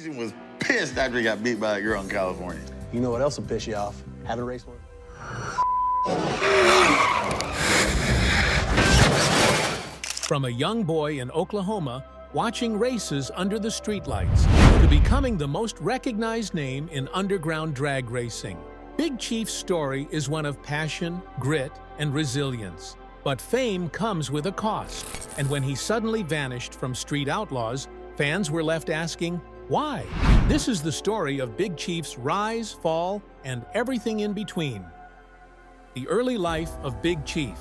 Justin was pissed after he got beat by a girl in California. You know what else will piss you off? Having a race one. From a young boy in Oklahoma watching races under the streetlights to becoming the most recognized name in underground drag racing, Big Chief's story is one of passion, grit, and resilience. But fame comes with a cost, and when he suddenly vanished from Street Outlaws, fans were left asking, why? This is the story of Big Chief's rise, fall, and everything in between. The early life of Big Chief.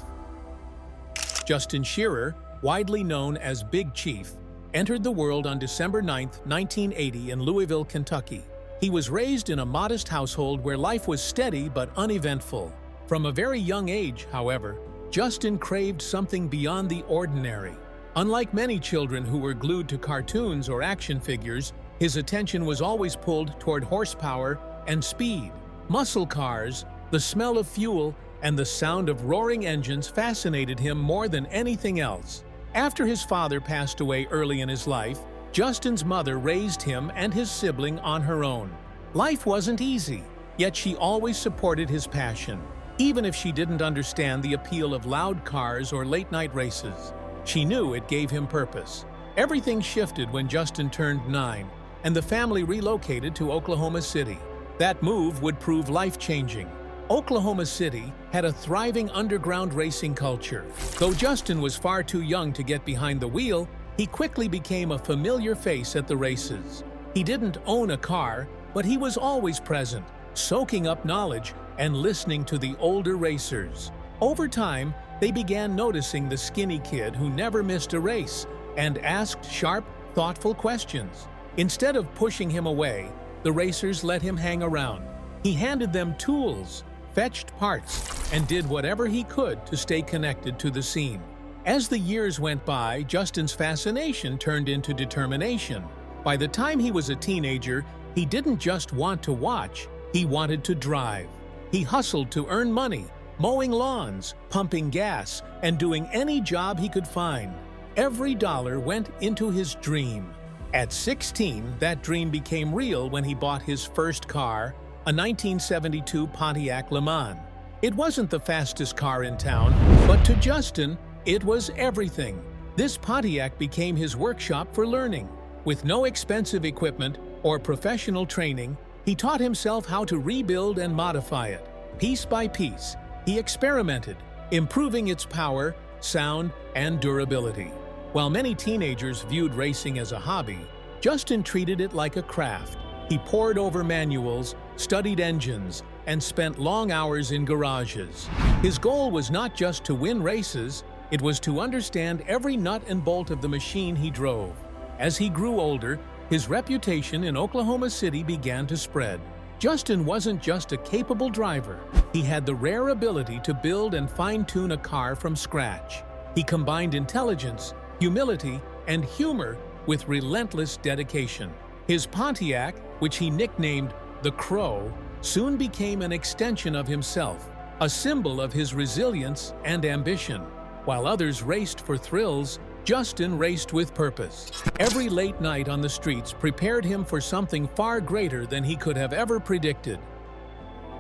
Justin Shearer, widely known as Big Chief, entered the world on December 9, 1980 in Louisville, Kentucky. He was raised in a modest household where life was steady but uneventful. From a very young age, however, Justin craved something beyond the ordinary. Unlike many children who were glued to cartoons or action figures, his attention was always pulled toward horsepower and speed. Muscle cars, the smell of fuel, and the sound of roaring engines fascinated him more than anything else. After his father passed away early in his life, Justin's mother raised him and his sibling on her own. Life wasn't easy, yet she always supported his passion. Even if she didn't understand the appeal of loud cars or late-night races, she knew it gave him purpose. Everything shifted when Justin turned 9, and the family relocated to Oklahoma City. That move would prove life-changing. Oklahoma City had a thriving underground racing culture. Though Justin was far too young to get behind the wheel, he quickly became a familiar face at the races. He didn't own a car, but he was always present, soaking up knowledge and listening to the older racers. Over time, they began noticing the skinny kid who never missed a race and asked sharp, thoughtful questions. Instead of pushing him away, the racers let him hang around. He handed them tools, fetched parts, and did whatever he could to stay connected to the scene. As the years went by, Justin's fascination turned into determination. By the time he was a teenager, he didn't just want to watch, he wanted to drive. He hustled to earn money, mowing lawns, pumping gas, and doing any job he could find. Every dollar went into his dream. At 16, that dream became real when he bought his first car, a 1972 Pontiac Le Mans. It wasn't the fastest car in town, but to Justin, it was everything. This Pontiac became his workshop for learning. With no expensive equipment or professional training, he taught himself how to rebuild and modify it. Piece by piece, he experimented, improving its power, sound, and durability. While many teenagers viewed racing as a hobby, Justin treated it like a craft. He pored over manuals, studied engines, and spent long hours in garages. His goal was not just to win races, it was to understand every nut and bolt of the machine he drove. As he grew older, his reputation in Oklahoma City began to spread. Justin wasn't just a capable driver. He had the rare ability to build and fine-tune a car from scratch. He combined intelligence, humility, and humor with relentless dedication. His Pontiac, which he nicknamed the Crow, soon became an extension of himself, a symbol of his resilience and ambition. While others raced for thrills, Justin raced with purpose. Every late night on the streets prepared him for something far greater than he could have ever predicted.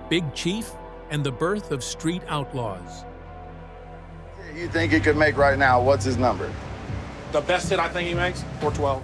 Big Chief and the birth of Street Outlaws. You think he could make right now? What's his number? The best hit I think he makes, 412.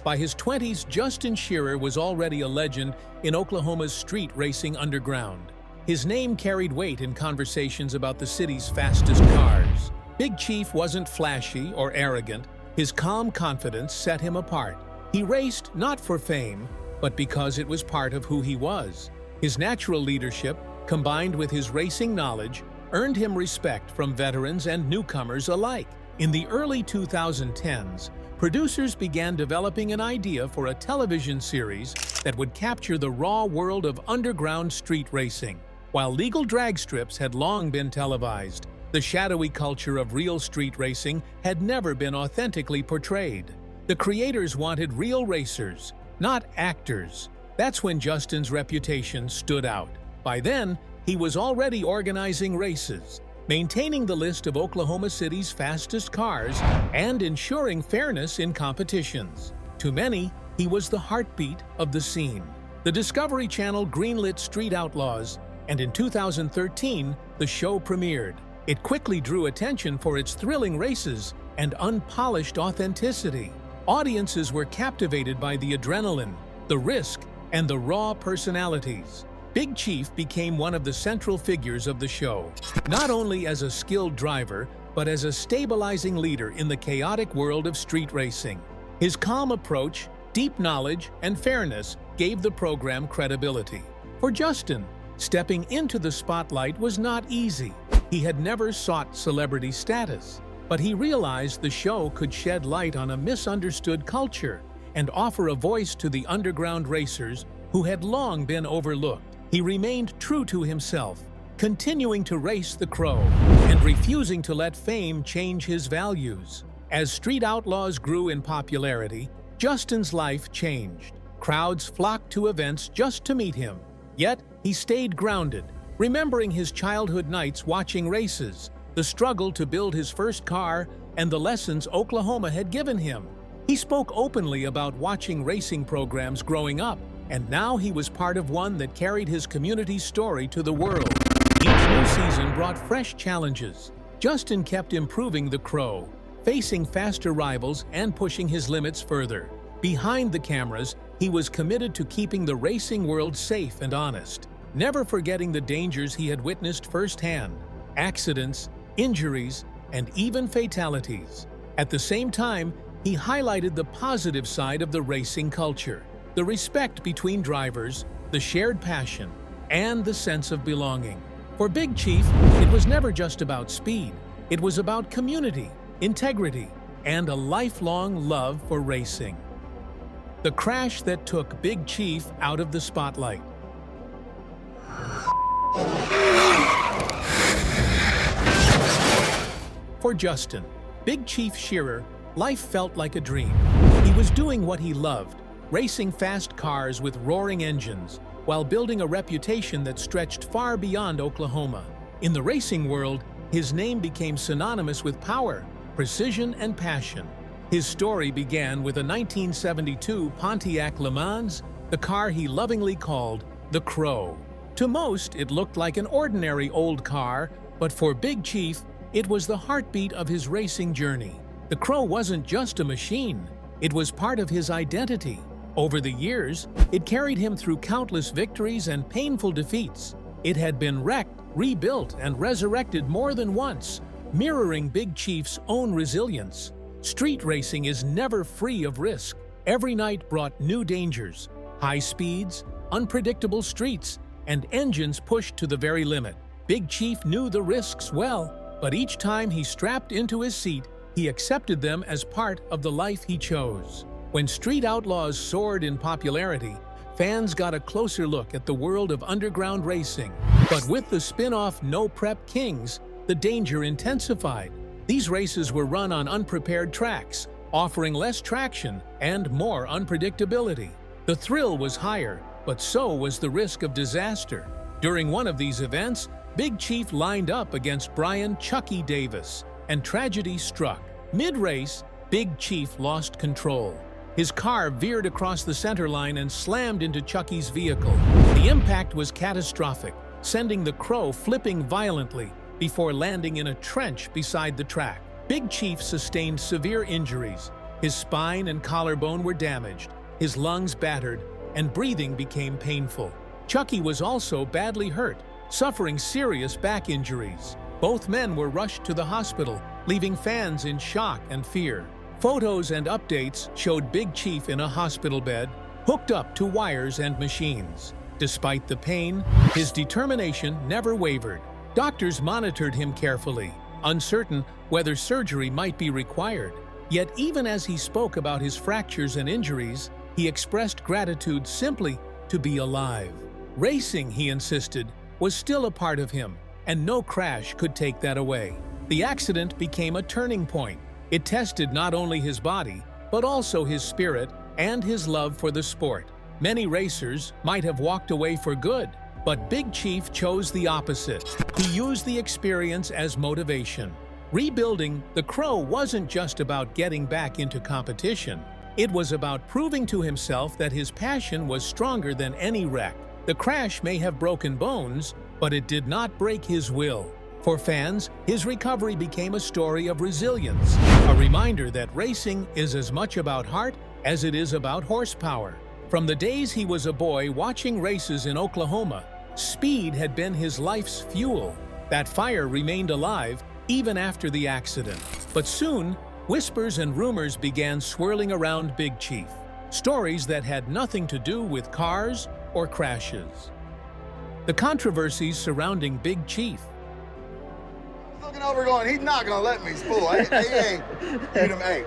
By his 20s, Justin Shearer was already a legend in Oklahoma's street racing underground. His name carried weight in conversations about the city's fastest cars. Big Chief wasn't flashy or arrogant. His calm confidence set him apart. He raced not for fame, but because it was part of who he was. His natural leadership, combined with his racing knowledge, earned him respect from veterans and newcomers alike. In the early 2010s, producers began developing an idea for a television series that would capture the raw world of underground street racing. While legal drag strips had long been televised, the shadowy culture of real street racing had never been authentically portrayed. The creators wanted real racers, not actors. That's when Justin's reputation stood out. By then, he was already organizing races, maintaining the list of Oklahoma City's fastest cars, and ensuring fairness in competitions. To many, He was the heartbeat of the scene. The Discovery Channel greenlit Street Outlaws, and in 2013, the show premiered. It quickly drew attention for its thrilling races and unpolished authenticity. Audiences were captivated by the adrenaline, the risk, and the raw personalities. Big Chief became one of the central figures of the show, not only as a skilled driver, but as a stabilizing leader in the chaotic world of street racing. His calm approach, deep knowledge, and fairness gave the program credibility. For Justin, stepping into the spotlight was not easy. He had never sought celebrity status, but he realized the show could shed light on a misunderstood culture and offer a voice to the underground racers who had long been overlooked. He remained true to himself, continuing to race the Crow and refusing to let fame change his values. As Street Outlaws grew in popularity, Justin's life changed. Crowds flocked to events just to meet him. Yet, he stayed grounded, remembering his childhood nights watching races, the struggle to build his first car, and the lessons Oklahoma had given him. He spoke openly about watching racing programs growing up, and now he was part of one that carried his community's story to the world. Each new season brought fresh challenges. Justin kept improving the Crow, facing faster rivals and pushing his limits further. Behind the cameras, he was committed to keeping the racing world safe and honest, never forgetting the dangers he had witnessed firsthand: accidents, injuries, and even fatalities. At the same time, he highlighted the positive side of the racing culture: the respect between drivers, the shared passion, and the sense of belonging. For Big Chief, it was never just about speed. It was about community, integrity, and a lifelong love for racing. The crash that took Big Chief out of the spotlight. For Justin, Big Chief Shearer, life felt like a dream. He was doing what he loved, racing fast cars with roaring engines, while building a reputation that stretched far beyond Oklahoma. In the racing world, his name became synonymous with power, precision, and passion. His story began with a 1972 Pontiac Le Mans, the car he lovingly called the Crow. To most, it looked like an ordinary old car, but for Big Chief, it was the heartbeat of his racing journey. The Crow wasn't just a machine, it was part of his identity. Over the years, it carried him through countless victories and painful defeats. It had been wrecked, rebuilt, and resurrected more than once, mirroring Big Chief's own resilience. Street racing is never free of risk. Every night brought new dangers: high speeds, unpredictable streets, and engines pushed to the very limit. Big Chief knew the risks well, but each time he strapped into his seat, he accepted them as part of the life he chose. When Street Outlaws soared in popularity, fans got a closer look at the world of underground racing. But with the spin-off No Prep Kings, the danger intensified. These races were run on unprepared tracks, offering less traction and more unpredictability. The thrill was higher, but so was the risk of disaster. During one of these events, Big Chief lined up against Brian "Chucky" Davis, and tragedy struck. Mid-race, Big Chief lost control. His car veered across the center line and slammed into Chucky's vehicle. The impact was catastrophic, sending the Crow flipping violently before landing in a trench beside the track. Big Chief sustained severe injuries. His spine and collarbone were damaged, his lungs battered, and breathing became painful. Chucky was also badly hurt, suffering serious back injuries. Both men were rushed to the hospital, leaving fans in shock and fear. Photos and updates showed Big Chief in a hospital bed, hooked up to wires and machines. Despite the pain, his determination never wavered. Doctors monitored him carefully, uncertain whether surgery might be required. Yet even as he spoke about his fractures and injuries, he expressed gratitude simply to be alive. Racing, he insisted, was still a part of him, and no crash could take that away. The accident became a turning point. It tested not only his body, but also his spirit and his love for the sport. Many racers might have walked away for good, but Big Chief chose the opposite. He used the experience as motivation. Rebuilding the Crow wasn't just about getting back into competition. It was about proving to himself that his passion was stronger than any wreck. The crash may have broken bones, but it did not break his will. For fans, his recovery became a story of resilience, a reminder that racing is as much about heart as it is about horsepower. From the days he was a boy watching races in Oklahoma, speed had been his life's fuel. That fire remained alive even after the accident. But soon, whispers and rumors began swirling around Big Chief. Stories that had nothing to do with cars or crashes. The controversies surrounding Big Chief. He's looking over going, he's not going to let me spool. Hey, beat him, hey.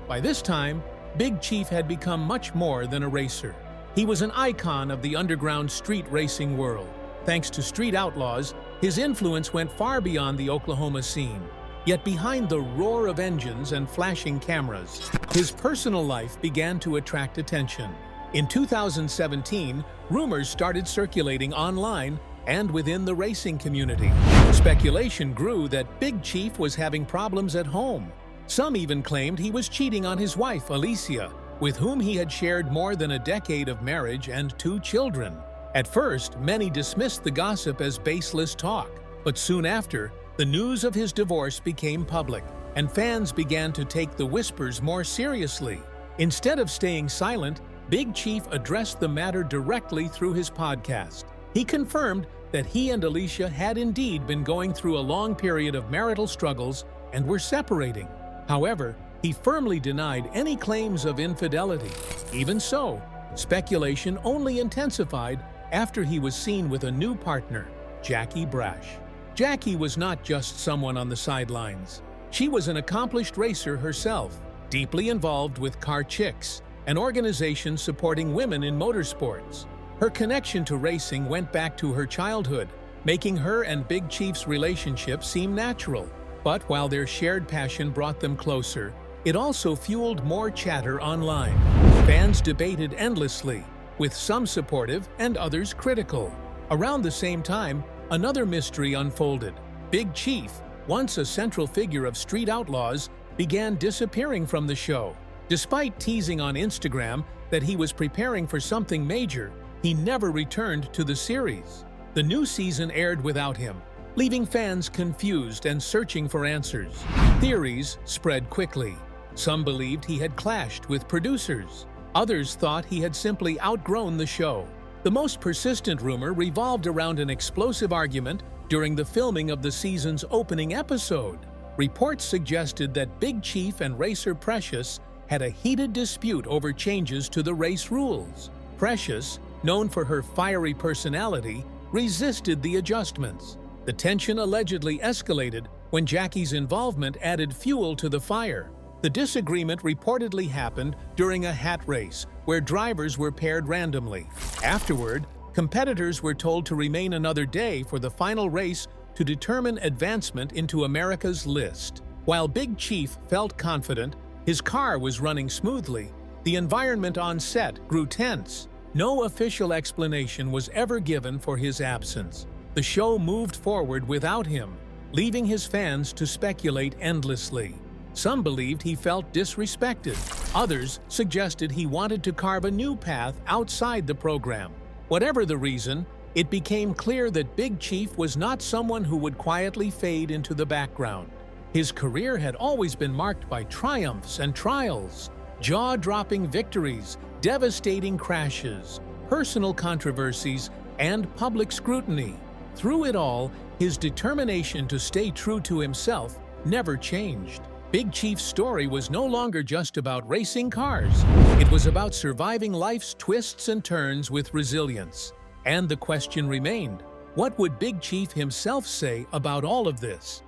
By this time, Big Chief had become much more than a racer. He was an icon of the underground street racing world. Thanks to Street Outlaws, his influence went far beyond the Oklahoma scene. Yet behind the roar of engines and flashing cameras, his personal life began to attract attention. In 2017, rumors started circulating online and within the racing community. Speculation grew that Big Chief was having problems at home. Some even claimed he was cheating on his wife, Alicia, with whom he had shared more than a decade of marriage and 2 children. At first, many dismissed the gossip as baseless talk, but soon after, the news of his divorce became public, and fans began to take the whispers more seriously. Instead of staying silent, Big Chief addressed the matter directly through his podcast. He confirmed that he and Alicia had indeed been going through a long period of marital struggles and were separating. However, he firmly denied any claims of infidelity. Even so, speculation only intensified after he was seen with a new partner, Jackie Brash. Jackie was not just someone on the sidelines. She was an accomplished racer herself, deeply involved with Car Chicks, an organization supporting women in motorsports. Her connection to racing went back to her childhood, making her and Big Chief's relationship seem natural. But while their shared passion brought them closer, it also fueled more chatter online. Fans debated endlessly, with some supportive and others critical. Around the same time, another mystery unfolded. Big Chief, once a central figure of Street Outlaws, began disappearing from the show. Despite teasing on Instagram that he was preparing for something major, he never returned to the series. The new season aired without him, leaving fans confused and searching for answers. Theories spread quickly. Some believed he had clashed with producers. Others thought he had simply outgrown the show. The most persistent rumor revolved around an explosive argument during the filming of the season's opening episode. Reports suggested that Big Chief and racer Precious had a heated dispute over changes to the race rules. Precious, known for her fiery personality, resisted the adjustments. The tension allegedly escalated when Jackie's involvement added fuel to the fire. The disagreement reportedly happened during a hat race, where drivers were paired randomly. Afterward, competitors were told to remain another day for the final race to determine advancement into America's list. While Big Chief felt confident his car was running smoothly, the environment on set grew tense. No official explanation was ever given for his absence. The show moved forward without him, leaving his fans to speculate endlessly. Some believed he felt disrespected. Others suggested he wanted to carve a new path outside the program. Whatever the reason, it became clear that Big Chief was not someone who would quietly fade into the background. His career had always been marked by triumphs and trials, jaw-dropping victories, devastating crashes, personal controversies, and public scrutiny. Through it all, his determination to stay true to himself never changed. Big Chief's story was no longer just about racing cars. It was about surviving life's twists and turns with resilience. And the question remained, what would Big Chief himself say about all of this?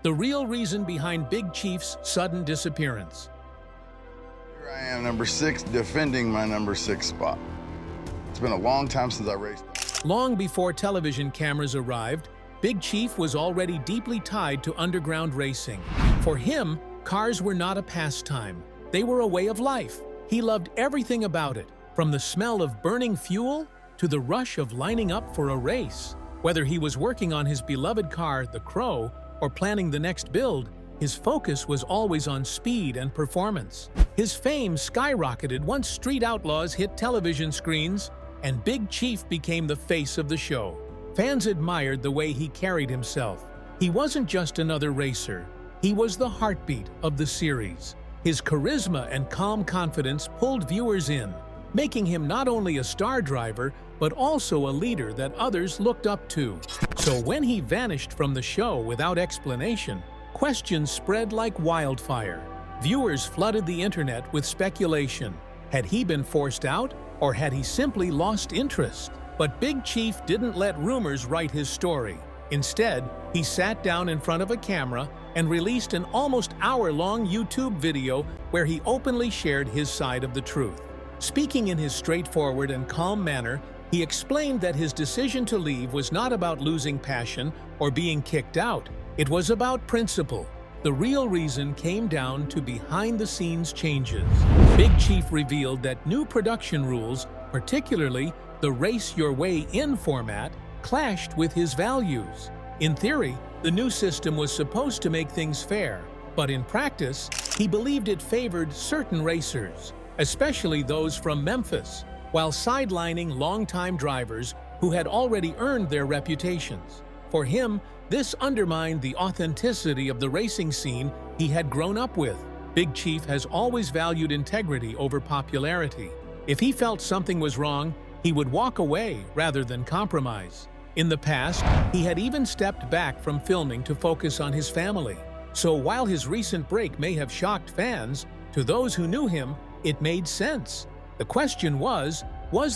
The real reason behind Big Chief's sudden disappearance. Here I am, number 6, defending my number 6 spot. It's been a long time since I raced. Long before television cameras arrived, Big Chief was already deeply tied to underground racing. For him, cars were not a pastime. They were a way of life. He loved everything about it, from the smell of burning fuel to the rush of lining up for a race. Whether he was working on his beloved car, the Crow, or planning the next build, his focus was always on speed and performance. His fame skyrocketed once Street Outlaws hit television screens, and Big Chief became the face of the show. Fans admired the way he carried himself. He wasn't just another racer. He was the heartbeat of the series. His charisma and calm confidence pulled viewers in, making him not only a star driver, but also a leader that others looked up to. So when he vanished from the show without explanation, questions spread like wildfire. Viewers flooded the internet with speculation. Had he been forced out, or had he simply lost interest? But Big Chief didn't let rumors write his story. Instead, he sat down in front of a camera and released an almost hour-long YouTube video where he openly shared his side of the truth. Speaking in his straightforward and calm manner, he explained that his decision to leave was not about losing passion or being kicked out. It was about principle. The real reason came down to behind-the-scenes changes. Big Chief revealed that new production rules, particularly the Race Your Way In format, clashed with his values. In theory, the new system was supposed to make things fair, but in practice, he believed it favored certain racers, especially those from Memphis, while sidelining longtime drivers who had already earned their reputations. For him, this undermined the authenticity of the racing scene he had grown up with. Big Chief has always valued integrity over popularity. If he felt something was wrong, he would walk away rather than compromise. In the past, he had even stepped back from filming to focus on his family. So while his recent break may have shocked fans, to those who knew him, it made sense. The question was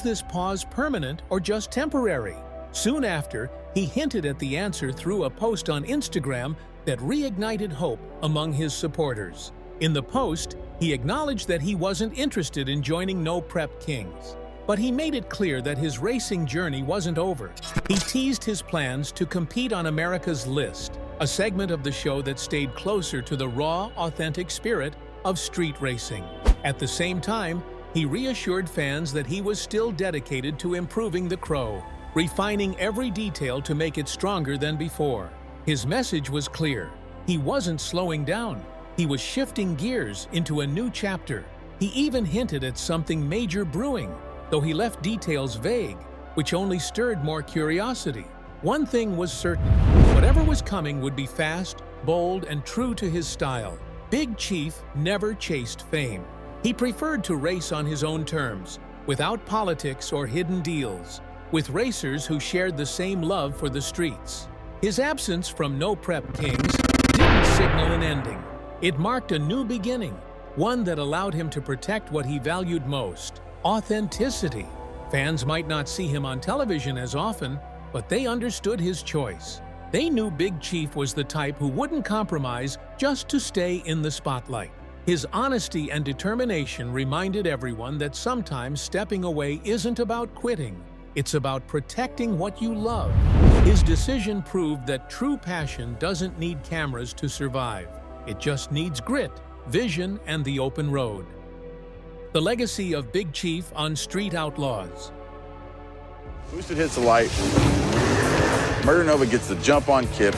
this pause permanent or just temporary? Soon after, he hinted at the answer through a post on Instagram that reignited hope among his supporters. In the post, he acknowledged that he wasn't interested in joining No Prep Kings. But he made it clear that his racing journey wasn't over. He teased his plans to compete on America's List, a segment of the show that stayed closer to the raw, authentic spirit of street racing. At the same time, he reassured fans that he was still dedicated to improving the Crow, refining every detail to make it stronger than before. His message was clear. He wasn't slowing down. He was shifting gears into a new chapter. He even hinted at something major brewing, though he left details vague, which only stirred more curiosity. One thing was certain: whatever was coming would be fast, bold, and true to his style. Big Chief never chased fame. He preferred to race on his own terms, without politics or hidden deals, with racers who shared the same love for the streets. His absence from No Prep Kings didn't signal an ending. It marked a new beginning, one that allowed him to protect what he valued most: authenticity. Fans might not see him on television as often, but they understood his choice. They knew Big Chief was the type who wouldn't compromise just to stay in the spotlight. His honesty and determination reminded everyone that sometimes stepping away isn't about quitting. It's about protecting what you love. His decision proved that true passion doesn't need cameras to survive. It just needs grit, vision, and the open road. The legacy of Big Chief on Street Outlaws. Boosted hits the light. Murder Nova gets the jump on Kip.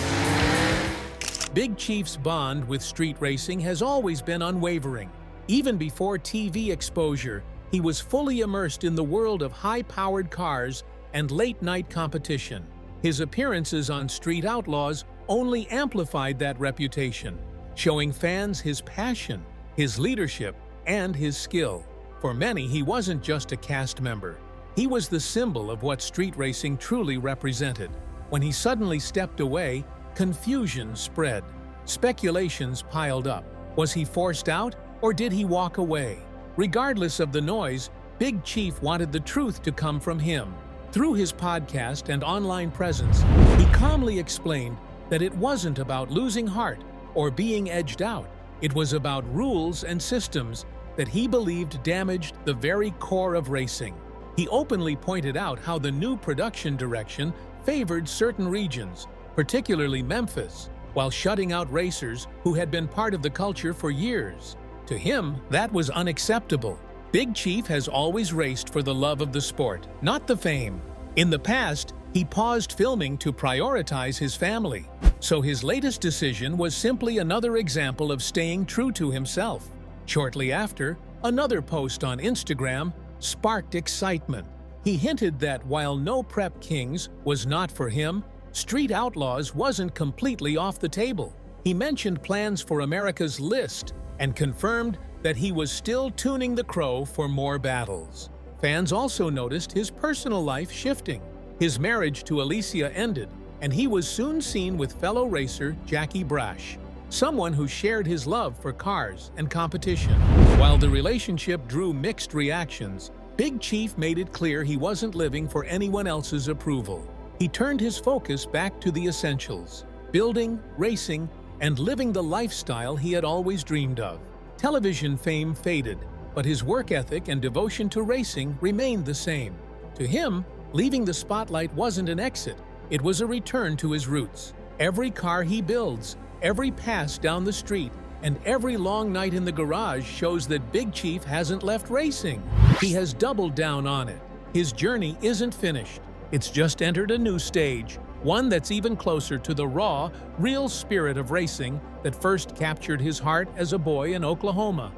Big Chief's bond with street racing has always been unwavering. Even before TV exposure, he was fully immersed in the world of high-powered cars and late-night competition. His appearances on Street Outlaws only amplified that reputation, showing fans his passion, his leadership, and his skill. For many, he wasn't just a cast member. He was the symbol of what street racing truly represented. When he suddenly stepped away, confusion spread. Speculations piled up. Was he forced out, or did he walk away? Regardless of the noise, Big Chief wanted the truth to come from him. Through his podcast and online presence, he calmly explained that it wasn't about losing heart or being edged out. It was about rules and systems that he believed damaged the very core of racing. He openly pointed out how the new production direction favored certain regions, particularly Memphis, while shutting out racers who had been part of the culture for years. To him, that was unacceptable. Big Chief has always raced for the love of the sport, not the fame. In the past, he paused filming to prioritize his family, so his latest decision was simply another example of staying true to himself. Shortly after, another post on Instagram sparked excitement. He hinted that while No Prep Kings was not for him, Street Outlaws wasn't completely off the table. He mentioned plans for America's List and confirmed that he was still tuning the crow for more battles. Fans also noticed his personal life shifting. His marriage to Alicia ended, and he was soon seen with fellow racer Jackie Brash, someone who shared his love for cars and competition. While the relationship drew mixed reactions, Big Chief made it clear he wasn't living for anyone else's approval. He turned his focus back to the essentials: building, racing, and living the lifestyle he had always dreamed of. Television fame faded, but his work ethic and devotion to racing remained the same. To him, leaving the spotlight wasn't an exit, it was a return to his roots. Every car he builds, every pass down the street, and every long night in the garage shows that Big Chief hasn't left racing. He has doubled down on it. His journey isn't finished. It's just entered a new stage, one that's even closer to the raw, real spirit of racing that first captured his heart as a boy in Oklahoma.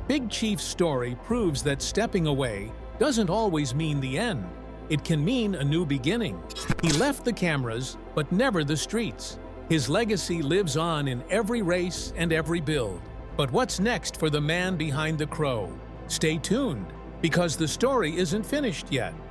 Big Chief's story proves that stepping away doesn't always mean the end. It can mean a new beginning. He left the cameras, but never the streets. His legacy lives on in every race and every build. But what's next for the man behind the crow? Stay tuned, because the story isn't finished yet.